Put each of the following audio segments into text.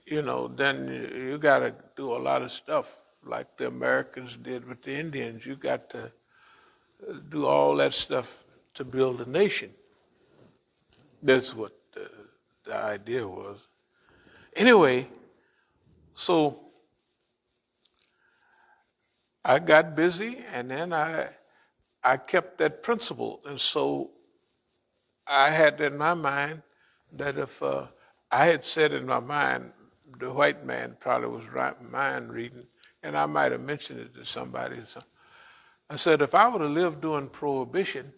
then you got to do a lot of stuff like the Americans did with the Indians. You got to do all that stuff to build a nation. That's what the idea was. Anyway, so I got busy, and then I kept that principle, and so I had in my mind that if I had said in my mind, the white man probably was mind reading, and I might have mentioned it to somebody. So I said, if I would have lived during Prohibition,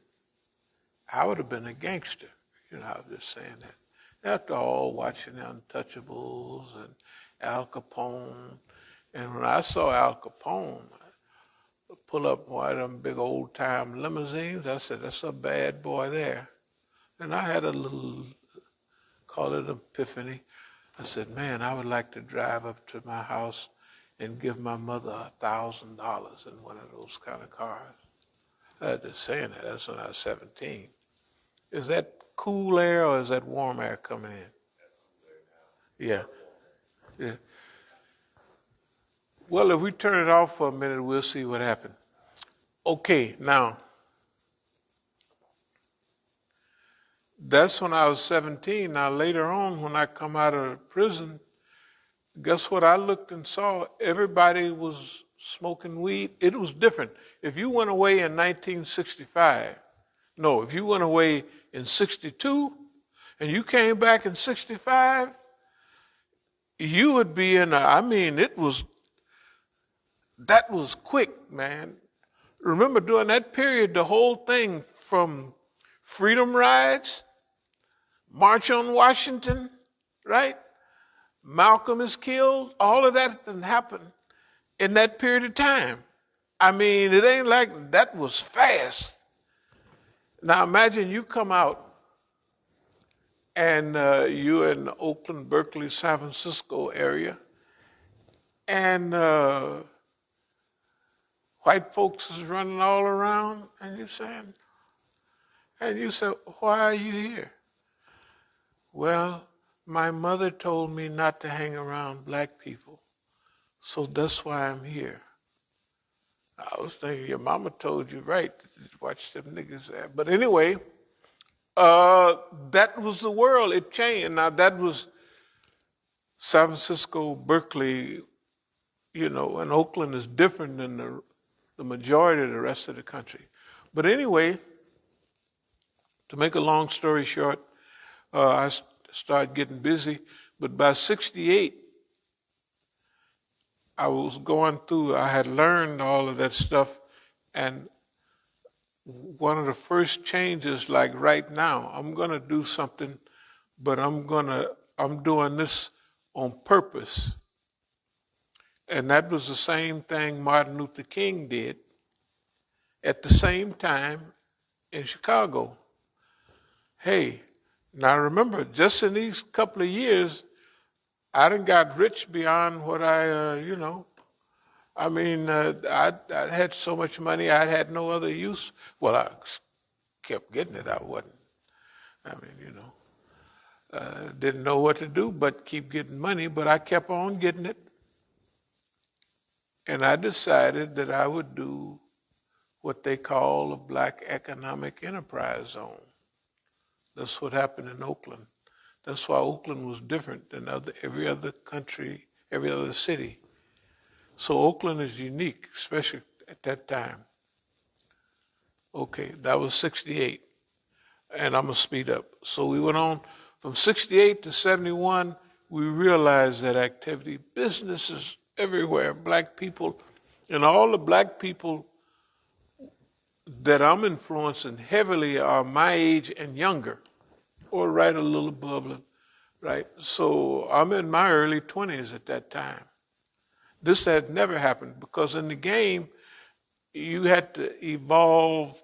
I would have been a gangster. I was just saying that. After all, watching the Untouchables and Al Capone, and when I saw Al Capone pull up one of them big old time limousines, I said, that's a bad boy there. And I had a little, call it epiphany. I said, man, I would like to drive up to my house and give my mother $1,000 in one of those kind of cars. I was just saying that. That's when I was 17. Is that cool air or is that warm air coming in? Yeah. Yeah. Well, if we turn it off for a minute, we'll see what happens. Okay, now, that's when I was 17. Now, later on, when I come out of prison, guess what I looked and saw? Everybody was smoking weed. It was different. If you went away in 1965, if you went away in 62 and you came back in 65, you would be that was quick, man. Remember during that period, the whole thing from freedom rides, March on Washington, right? Malcolm is killed. All of that didn't happen in that period of time. It ain't like that was fast. Now imagine you come out and you're in the Oakland, Berkeley, San Francisco area, and white folks is running all around, and you say, why are you here? Well, my mother told me not to hang around black people, so that's why I'm here. I was thinking, your mama told you right, watch them niggas there. But anyway, that was the world. It changed. Now that was San Francisco, Berkeley, and Oakland is different than the majority of the rest of the country. But anyway, to make a long story short, I started getting busy. But by 68, I was going through, I had learned all of that stuff. And one of the first changes, like right now, I'm going to do something, but I'm doing this on purpose. And that was the same thing Martin Luther King did at the same time in Chicago. Hey, now remember, just in these couple of years, I done got rich beyond what I had so much money, I had no other use. Well, I kept getting it. I wasn't. Didn't know what to do but keep getting money, but I kept on getting it. And I decided that I would do what they call a Black Economic Enterprise Zone. That's what happened in Oakland. That's why Oakland was different than every other country, every other city. So Oakland is unique, especially at that time. Okay, that was 68. And I'm going to speed up. So we went on from 68 to 71. We realized that activity, businesses everywhere, black people, and all the black people that I'm influencing heavily are my age and younger, or right a little above it, right? So I'm in my early 20s at that time. This had never happened because in the game, you had to evolve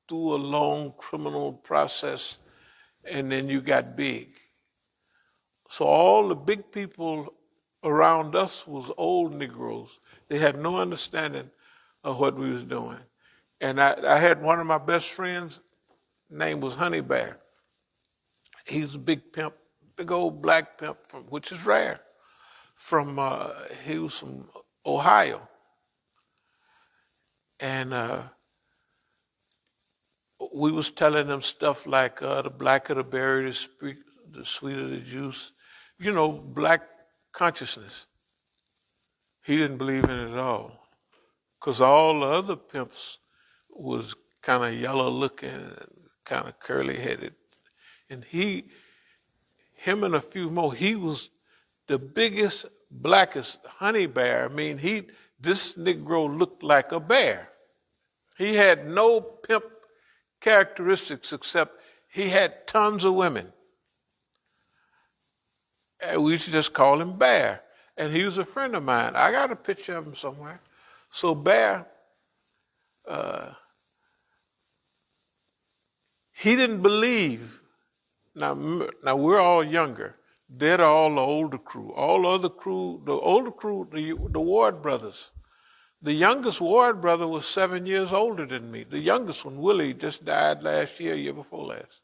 through a long criminal process and then you got big. So all the big people around us was old Negroes. They had no understanding of what we was doing. And I had one of my best friends, name was Honey Bear. He's a big pimp, big old black pimp, which is rare. from he was from Ohio, and we was telling him stuff like the blacker the berry, the sweeter the juice, black consciousness. He didn't believe in it at all, because all the other pimps was kind of yellow looking and kind of curly headed, and him and a few more, he was the biggest, blackest honey bear. I mean, this Negro looked like a bear. He had no pimp characteristics except he had tons of women. And we used to just call him Bear. And he was a friend of mine. I got a picture of him somewhere. So Bear, he didn't believe. Now we're all younger. They're all the older crew. All the other crew, the older crew, the Ward brothers. The youngest Ward brother was 7 years older than me. The youngest one, Willie, just died last year before last.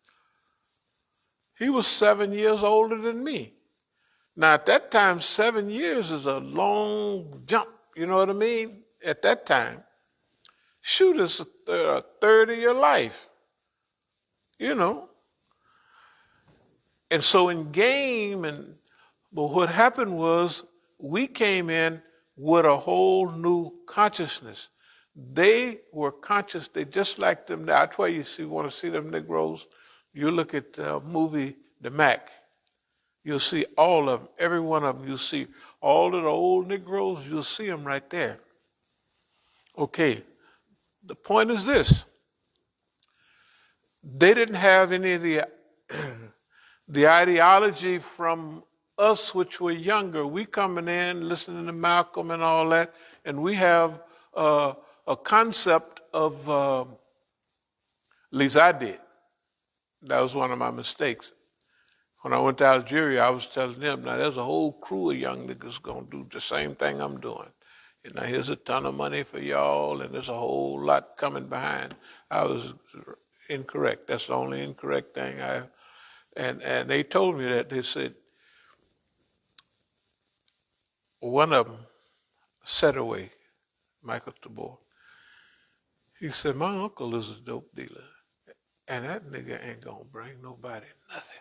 He was 7 years older than me. Now, at that time, 7 years is a long jump. You know what I mean? At that time, shoot, it's a third of your life. And so in game, but what happened was we came in with a whole new consciousness. They were conscious. They just like them. That's why you want to see them Negroes. You look at the movie The Mac. You'll see all of them, every one of them. You'll see all of the old Negroes. You'll see them right there. Okay, the point is this. They didn't have any of the ideology from us, which were younger. We coming in, listening to Malcolm and all that, and we have a concept of, at least I did. That was one of my mistakes. When I went to Algeria, I was telling them, now there's a whole crew of young niggas going to do the same thing I'm doing. And now here's a ton of money for y'all, and there's a whole lot coming behind. I was incorrect. That's the only incorrect thing and they told me that. They said, one of them said away, Michael Tabor. He said, my uncle is a dope dealer, and that nigga ain't going to bring nobody nothing.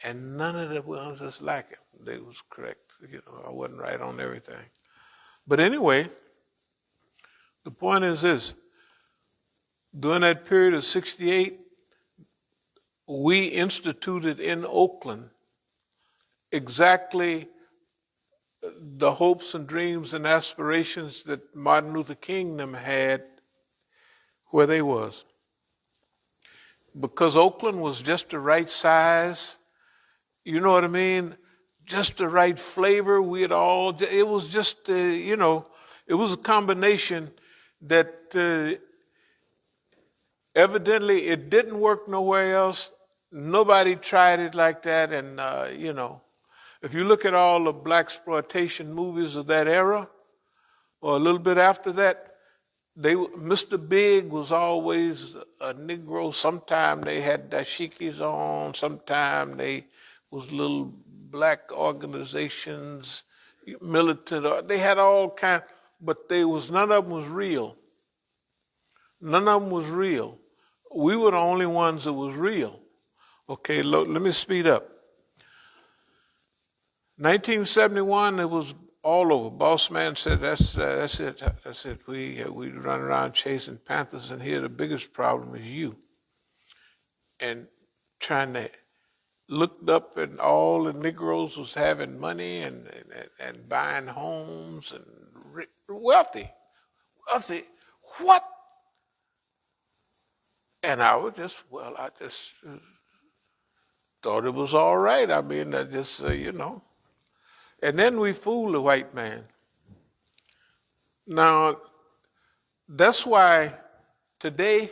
And none of the ones just like him. They was correct. I wasn't right on everything. But anyway, the point is this. During that period of 68, we instituted in Oakland exactly the hopes and dreams and aspirations that Martin Luther King them had where they was. Because Oakland was just the right size, you know what I mean? Just the right flavor. It was just, it was a combination that evidently it didn't work nowhere else. Nobody tried it like that. And, if you look at all the blaxploitation movies of that era, or a little bit after that, Mr. Big was always a Negro. Sometime they had dashikis on. Sometime they was little black organizations, militant. They had all kinds, but none of them was real. None of them was real. We were the only ones that was real. Okay, let me speed up. 1971, it was all over. Boss man said, that's it. We run around chasing Panthers, and here the biggest problem is you. And trying to looked up, and all the Negroes was having money and buying homes and wealthy. What? And I just thought it was all right. I mean, I just, And then we fooled the white man. Now, that's why today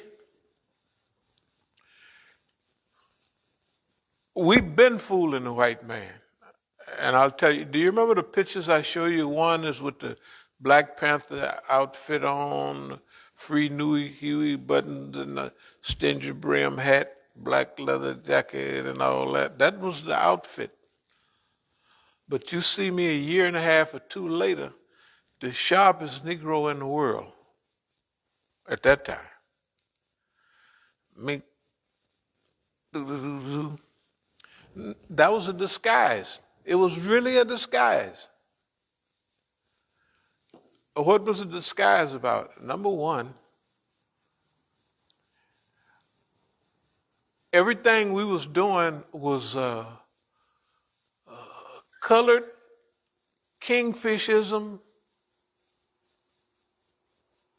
we've been fooling the white man. And I'll tell you, do you remember the pictures I show you? One is with the Black Panther outfit on, free Huey buttons and a stingy brim hat, black leather jacket and all that. That was the outfit. But you see me a year and a half or two later, the sharpest Negro in the world at that time. Me, that was a disguise. It was really a disguise. What was the disguise about? Number one, everything we was doing was colored kingfishism,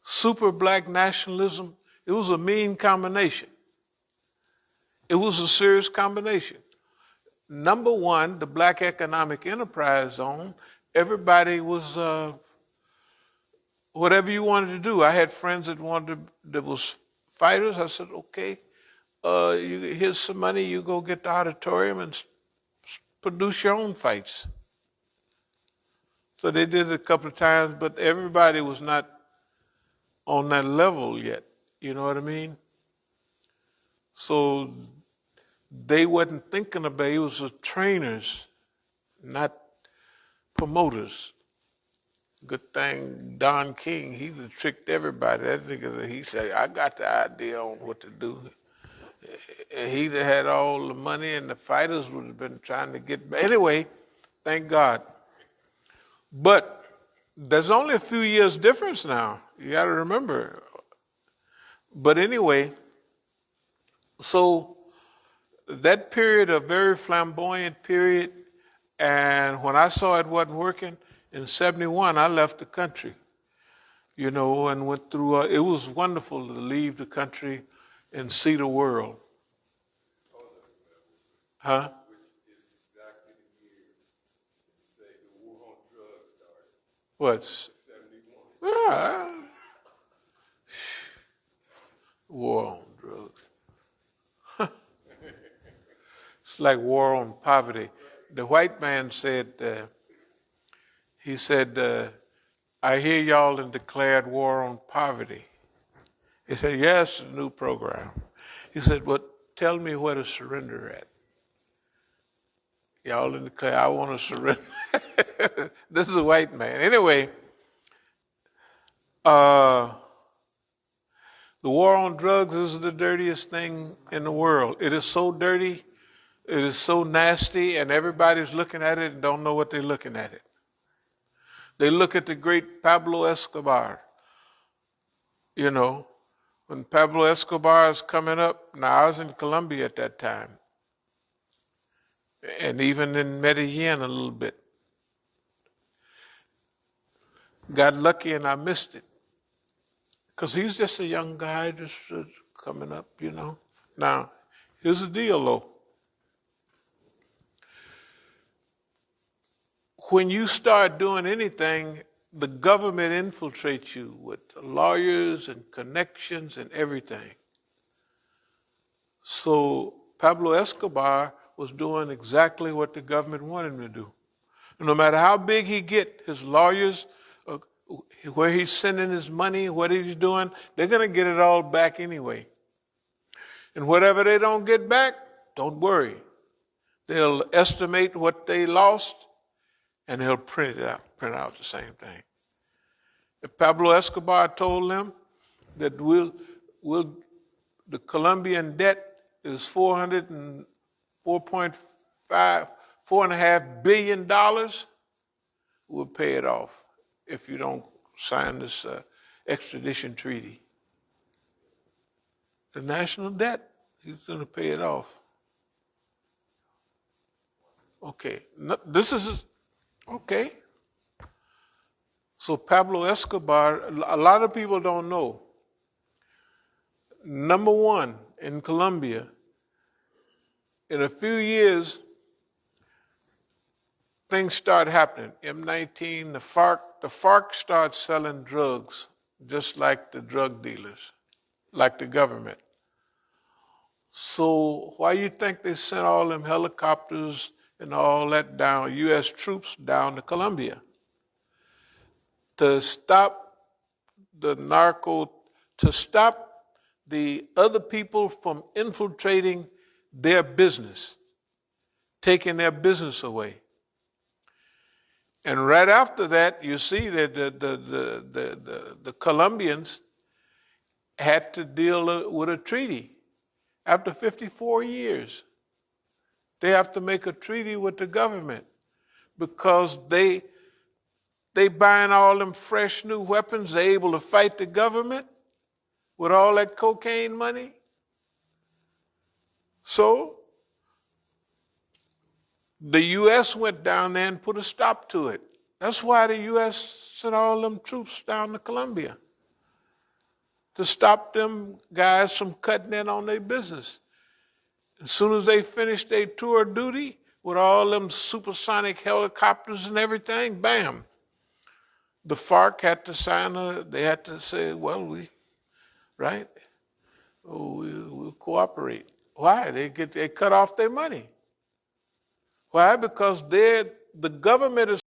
super black nationalism. It was a mean combination. It was a serious combination. Number one, the Black Economic Enterprise Zone, everybody was whatever you wanted to do. I had friends that was fighters. I said, okay, here's some money, you go get the auditorium and produce your own fights. So they did it a couple of times, but everybody was not on that level yet. You know what I mean? So they wasn't thinking about it. It was trainers, not promoters. Good thing Don King, he tricked everybody. That nigga, he said, I got the idea on what to do. He'd have had all the money and the fighters would have been trying to get back. Anyway, thank God. But there's only a few years difference now. You got to remember. But anyway, so that period, a very flamboyant period, and when I saw it wasn't working, in 71, I left the country, and went through, it was wonderful to leave the country and see the world. Huh? Which is exactly the year that say the war on drugs started. What's 71. War on drugs. It's like war on poverty. The white man said, he said, I hear y'all done declared war on poverty. He said, yes, a new program. He said, but tell me where to surrender at. Y'all done declare, I want to surrender. This is a white man. Anyway, the war on drugs is the dirtiest thing in the world. It is so dirty, it is so nasty, and everybody's looking at it and don't know what they're looking at it. They look at the great Pablo Escobar. When Pablo Escobar is coming up, now I was in Colombia at that time, and even in Medellin a little bit. Got lucky and I missed it. Because he's just a young guy just coming up, Now, here's the deal, though. When you start doing anything, the government infiltrates you with lawyers and connections and everything. So Pablo Escobar was doing exactly what the government wanted him to do. No matter how big he get, his lawyers, where he's sending his money, what he's doing, they're going to get it all back anyway. And whatever they don't get back, don't worry. They'll estimate what they lost, and they'll print out the same thing. If Pablo Escobar told them that the Colombian debt is $4.5 billion, we'll pay it off if you don't sign this extradition treaty. The national debt, he's going to pay it off. Okay, this is, okay. So Pablo Escobar, a lot of people don't know. Number one, in Colombia, in a few years, things start happening. M19, the FARC starts selling drugs, just like the drug dealers, like the government. So why you think they sent all them helicopters and all that down, U.S. troops down to Colombia? To stop to stop the other people from infiltrating their business, taking their business away. And right after that, you see that the Colombians had to deal with a treaty. After 54 years, they have to make a treaty with the government because they buying all them fresh new weapons. They're able to fight the government with all that cocaine money. So the U.S. went down there and put a stop to it. That's why the U.S. sent all them troops down to Colombia, to stop them guys from cutting in on their business. As soon as they finished their tour of duty with all them supersonic helicopters and everything, bam, the FARC had to they had to say, well, we'll cooperate. Why? They cut off their money. Why? Because the government is